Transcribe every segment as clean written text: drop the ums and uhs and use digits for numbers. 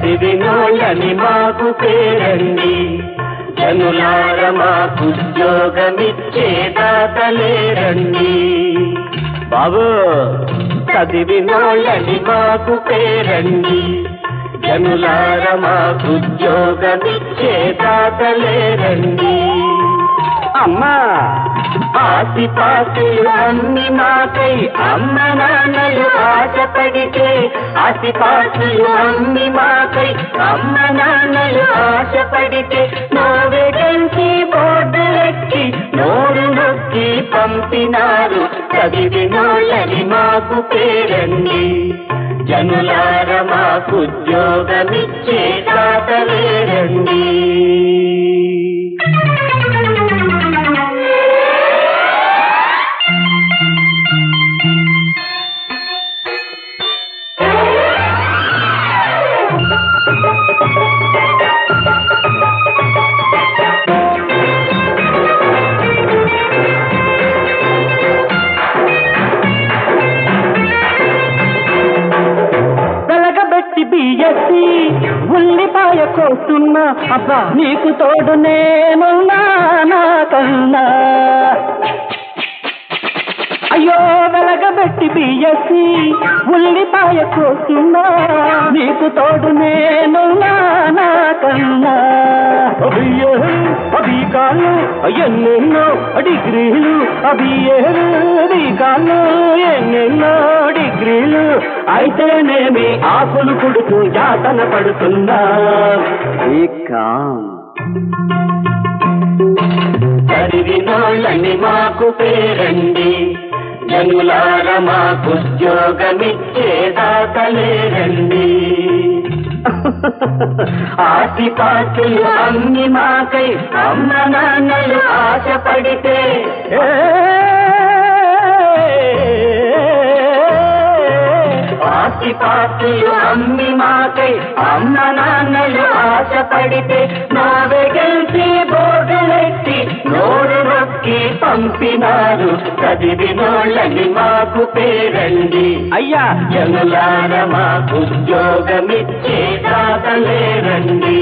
చదివినోళ్ళని మాకు పేరండి జనులార మాకు ఉద్యోగమిచ్చే దాతలేరండి బాబు చదివినోళ్ళని మాకు పేరండి జనులార మాకు ఉద్యోగమిచ్చే దాతలేరండి అమ్మా ఆసిపాసులు అన్ని మాకై అమ్మ నాన్నలు ఆశపడితే ఆసిపాసులు అన్ని మాకై అమ్మ నాన్నలు ఆశపడితే నోవెగల్చి బోర్డులెక్కి నోరు నొక్కి పంపినారు చదివినోళ్ళని మాకు పేరండి జనులార మాకు ఉద్యోగమిచ్చే దాతలేరండి బియ్యసి ఉల్లిపాయ కోస్తున్నా అబ్బా నీకు తోడు నేను నా కన్నా అయ్యో వెలగబెట్టి బియ్యసి ఉల్లిపాయ కోస్తున్నా నీకు తోడు నేను నా కన్నా అవి కాళ్ళు ఎన్నెన్నో డిగ్రీలు అవి కాళ్ళు ఎన్నెన్నో డిగ్రీలు అయితేనేమి ఆకులు కుడుతూ యాతన పడుతున్నా చదివినోళ్ళని మాకు పేరండి జనులార మాకు ఉద్యోగమిచ్చే దాతలేరండి ఆసిపాసులు అన్ని మాకై అమ్మ నాన్నలు ఆశపడితే ఆసిపాసులు అమ్మి మాకై అమ్మ నాన్నలు ఆశపడితే నోవెగల్చి బోర్డులెత్తి నోరు నొక్కి పంపినారు చదివినోళ్ళని మాకు పేరండి అయ్యా జనులార మాకు ఉద్యోగమిచ్చే దాతలేరండి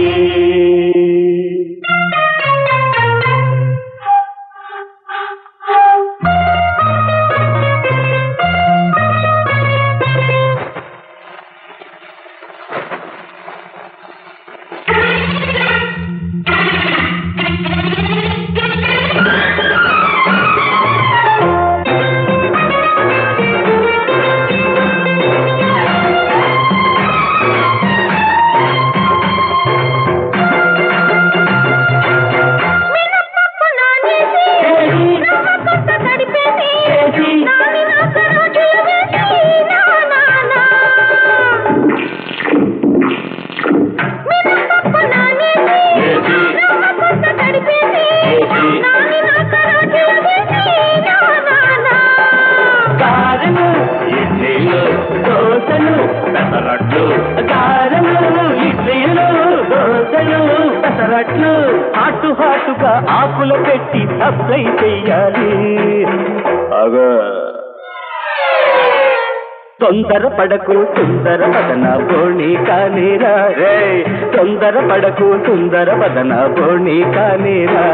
హాటు హాటుగా ఆకులు పెట్టి సప్లై చెయ్యాలి తొందర పడకు సుందర వదన బోణి కానీరా తొందర పడకు సుందర వదన బోణి కానీరా